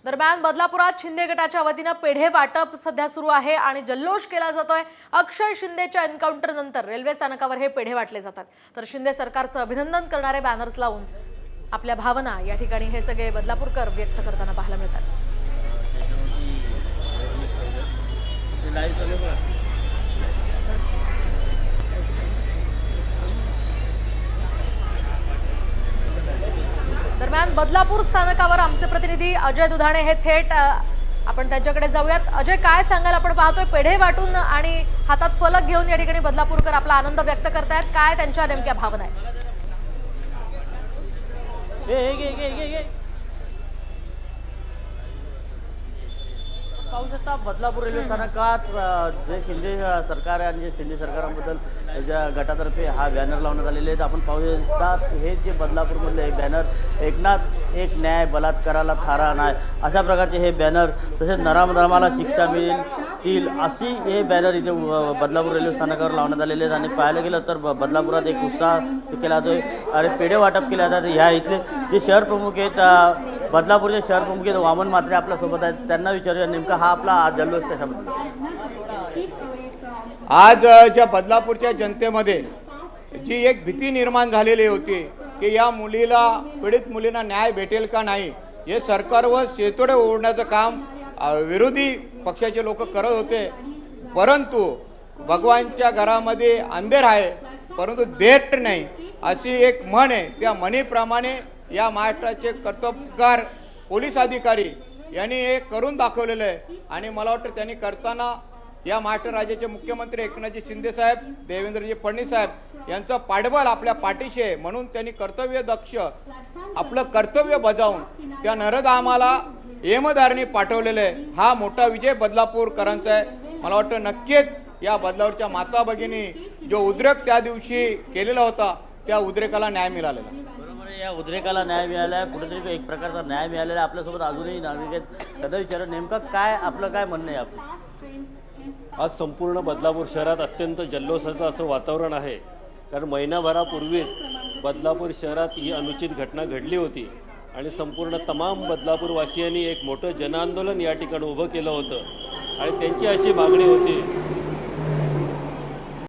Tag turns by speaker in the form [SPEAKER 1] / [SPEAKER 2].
[SPEAKER 1] दरम्यान बदलापुरात शिंदे गटाच्या वतीने पेढे वाटप सध्या सुरू आहे आणि जल्लोष केला जातोय। अक्षय शिंदेच्या एन्काउंटर नंतर रेल्वे स्थानकावर हे पेढे वाटले जातात, तर शिंदे सरकारचं अभिनंदन करणारे बॅनर्स लावून आपल्या भावना या ठिकाणी हे सगळे बदलापूरकर व्यक्त करताना पाहायला मिळतात। दरम्यान बदलापूर स्थानकावर आमचे प्रतिनिधी अजय दुधाणे हे थेट आपण त्यांच्याकडे जाऊयात। अजय, काय सांगाल? आपण पाहतोय पेढे वाटून आणि हातात फलक घेऊन या ठिकाणी बदलापूरकर आपला आनंद व्यक्त करतायत, काय त्यांच्या नेमक्या भावना आहेत?
[SPEAKER 2] पाहू शकता बदलापूर रेल्वे स्थानकात जे शिंदे सरकार आहे आणि जे शिंदे सरकाराबद्दल ज्या गटातर्फे हा बॅनर लावण्यात आलेले आहेत। आपण पाहू शकता हे जे बदलापूरमधले बॅनर एकनाथ एक न्याय बलात्काराला थारा नाही अशा प्रकारचे हे बॅनर, तसेच नराधमाला शिक्षा मिळेल अशी हे बॅनर इथे बदलापूर रेल्वे स्थानकावर लावण्यात आलेले आहेत। आणि पाहायला गेलं तर बदलापुरात एक उत्साह केला जातोय आणि पेढे वाटप केले जातात। ह्या इथले जे शहर प्रमुख आहेत, बदलापूरचे शहर प्रमुख आहेत वामन म्हात्रे आपल्यासोबत आहेत, त्यांना विचारूया नेमका हा आपला जल्लोष कशाबद्दल?
[SPEAKER 3] आज ज्या बदलापूरच्या जनतेमध्ये जी एक भीती निर्माण झालेली होती की या मुलीला, पीडित मुलींना न्याय भेटेल का नाही, हे सरकारवर शेतोडे ओढण्याचं काम विरोधी पक्षाचे लोक करत होते। परंतु भगवानच्या घरामध्ये अंधेर आहे परंतु देर नाही अशी एक म्हण आहे। त्या म्हणीप्रमाणे या महाराष्ट्राचे कर्तबगार पोलीस अधिकारी यांनी हे करून दाखवलेलं आहे। आणि मला वाटतं त्यांनी करताना या महाराष्ट्र राज्याचे मुख्यमंत्री एकनाथजी शिंदे साहेब, देवेंद्रजी फडणवीस साहेब यांचं पाठबळ आपल्या पाठीशी आहे, म्हणून त्यांनी कर्तव्य दक्ष आपलं कर्तव्य बजावून त्या नरधामाला यमधारणी पाठवलेलं आहे। हा मोठा विजय बदलापूरकरांचा आहे। मला वाटतं नक्कीच या बदलापूरच्या माता भगिनी जो उद्रेक त्या दिवशी केलेला होता त्या उद्रेकाला न्याय मिळालेला।
[SPEAKER 2] बरोबर आहे, या उद्रेकाला न्याय मिळाला आहे, कुठेतरी एक प्रकारचा न्याय मिळालेला आहे। आपल्यासोबत अजूनही नागरिक आहेत, त्यांना विचारा नेमकं काय आपलं काय म्हणणं आहे आपलं?
[SPEAKER 4] आज संपूर्ण बदलापूर शहरात अत्यंत जल्लोषाचं असं वातावरण आहे, कारण महिनाभरापूर्वीच बदलापूर शहरात ही अनुचित घटना घडली होती आणि संपूर्ण तमाम बदलापूरवासियांनी एक मोठं जनआंदोलन या ठिकाणी उभं केलं होतं। आणि त्यांची अशी मागणी होती